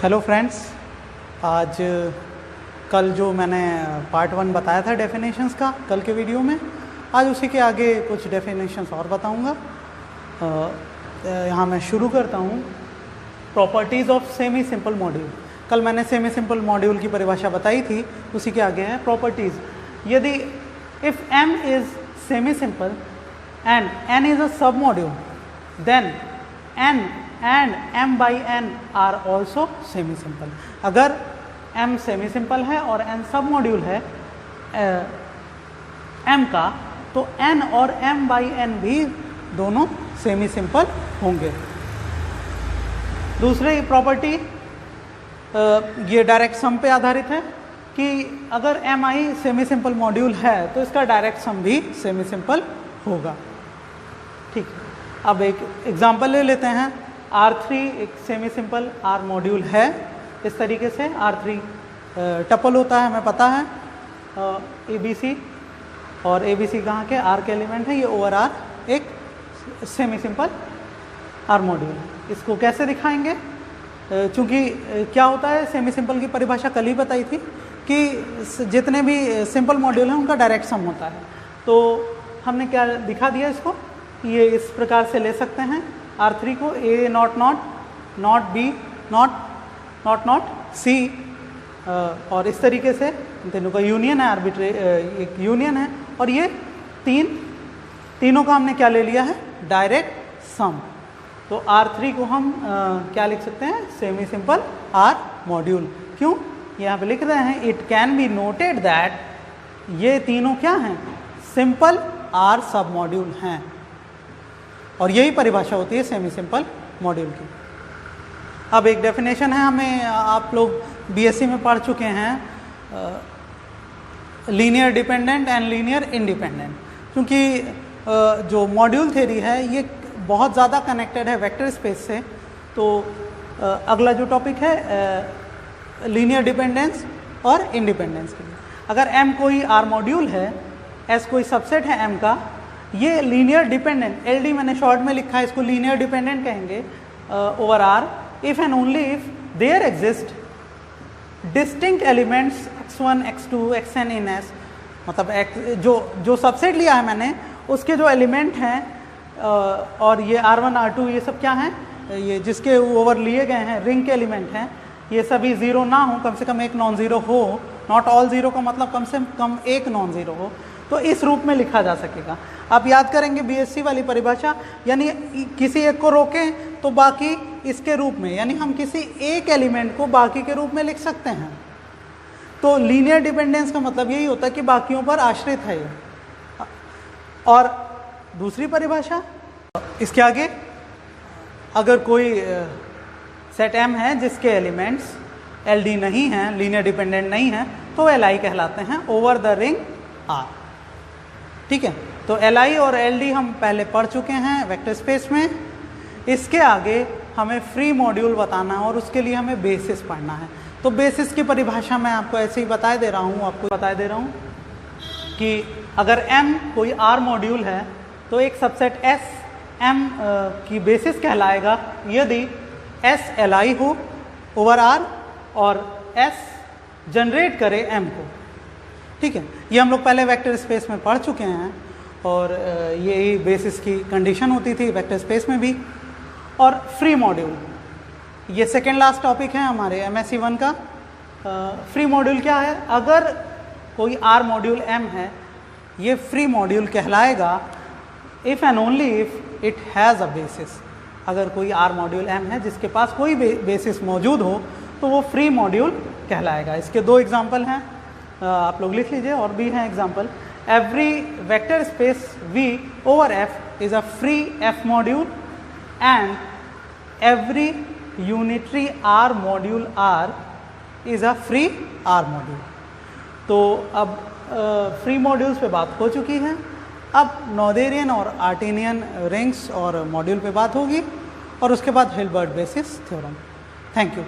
Hello friends, आज कल जो मैंने पार्ट 1 बताया था डेफिनेशंस का कल के वीडियो में, आज उसी के आगे कुछ डेफिनेशंस और बताऊंगा। यहाँ मैं शुरू करता हूँ properties of semi simple module. कल मैंने सेमी सिंपल मॉड्यूल की परिभाषा बताई थी, उसी के आगे है प्रॉपर्टीज़। यदि if m is semi simple and n is a submodule, then n and m by n are also semi simple. अगर m सेमी सिंपल है और n सब मॉड्यूल है m का, तो n और m by n भी दोनों सेमी सिंपल होंगे। दूसरी प्रॉपर्टी ये डायरेक्ट सम पे आधारित है कि अगर mi सेमी सिंपल मॉड्यूल है तो इसका डायरेक्ट सम भी सेमी सिंपल होगा। ठीक, अब एक एग्जांपल ले लेते हैं। R3 एक सेमी सिंपल R मॉड्यूल है। इस तरीके से R3 टपल होता है, हमें पता है, ABC, और ABC कहाँ के R के एलिमेंट है, ये ओवर R एक सेमी सिंपल R मॉड्यूल। इसको कैसे दिखाएंगे? चूँकि क्या होता है, सेमी सिंपल की परिभाषा कल ही बताई थी कि जितने भी सिंपल मॉड्यूल हैं उनका डायरेक्ट सम होता है। तो हमने क्या दिखा दिया इसको, ये इस प्रकार से ले सकते हैं R3 को A not not not B not not not C, और इस तरीके से तीनों का यूनियन है, एक यूनियन है, और ये तीनों का हमने क्या ले लिया है, डायरेक्ट सम। तो R3 को हम क्या लिख सकते हैं, सेमी सिंपल R मॉड्यूल। क्यों? यहाँ पे लिख रहे हैं it can be noted that ये तीनों क्या हैं, सिंपल R सब मॉड्यूल हैं, और यही परिभाषा होती है सेमी सिंपल मॉड्यूल की। अब एक डेफिनेशन है, हमें आप लोग बीएससी में पढ़ चुके हैं, linear dependent and linear independent. क्योंकि जो मॉड्यूल थ्योरी है ये बहुत ज़्यादा कनेक्टेड है वेक्टर स्पेस से, तो अगला जो टॉपिक है लीनियर डिपेंडेंस और इंडिपेंडेंस के लिए। अगर M कोई R मॉड्यूल है, S कोई सबसेट है M का, ये लीनियर डिपेंडेंट, LD मैंने शॉर्ट में लिखा है, इसको लीनियर डिपेंडेंट कहेंगे over R if and only if there exist distinct elements x1 x2 xn in S। मतलब जो सबसेट लिया है मैंने, उसके जो एलिमेंट हैं और ये R1 R2 ये सब क्या हैं, ये जिसके ओवर लिए गए हैं रिंग के एलिमेंट हैं, ये सभी ज़ीरो ना हो, कम से कम एक नॉन ज़ीरो हो। नॉट ऑल ज़ीरो का मतलब कम से कम एक नॉन ज़ीरो हो, तो इस रूप में लिखा जा सकेगा। आप याद करेंगे बीएससी वाली परिभाषा, यानी किसी एक को रोकें तो बाकी इसके रूप में, यानी हम किसी एक एलिमेंट को बाकी के रूप में लिख सकते हैं। तो लीनियर डिपेंडेंस का मतलब यही होता है कि बाकियों पर आश्रित है ये। और दूसरी परिभाषा इसके आगे, अगर कोई सेट M है जिसके एलिमेंट्स LD नहीं हैं, लीनियर डिपेंडेंट नहीं हैं, तो Li कहलाते हैं ओवर द रिंग R। ठीक है, तो Li और LD हम पहले पढ़ चुके हैं वेक्टर स्पेस में। इसके आगे हमें फ्री मॉड्यूल बताना है और उसके लिए हमें बेसिस पढ़ना है। तो बेसिस की परिभाषा मैं आपको ऐसे ही बता दे रहा हूँ, कि अगर M कोई R मॉड्यूल है तो एक सबसेट S M की बेसिस कहलाएगा यदि S Li हो ओवर R और S जनरेट करे M को। ठीक है, ये हम लोग पहले वेक्टर स्पेस में पढ़ चुके हैं, और यही बेसिस की कंडीशन होती थी वेक्टर स्पेस में भी। और फ्री मॉड्यूल, ये सेकेंड लास्ट टॉपिक है हमारे MSc 1 का। फ्री मॉड्यूल क्या है? अगर कोई R मॉड्यूल M है, ये फ्री मॉड्यूल कहलाएगा if and only if it has a basis. अगर कोई R मॉड्यूल M है जिसके पास कोई बेसिस मौजूद हो, तो वो फ्री मॉड्यूल कहलाएगा। इसके दो एग्जाम्पल हैं, आप लोग लिख लीजिए, और भी हैं example. Every vector space V over F is a free F module and every unitary R module R is a free R module. तो अब फ्री मॉड्यूल्स पे बात हो चुकी है, अब नोथेरियन और आर्टेनियन रिंग्स और मॉड्यूल पे बात होगी, और उसके बाद Hilbert basis theorem. Thank you.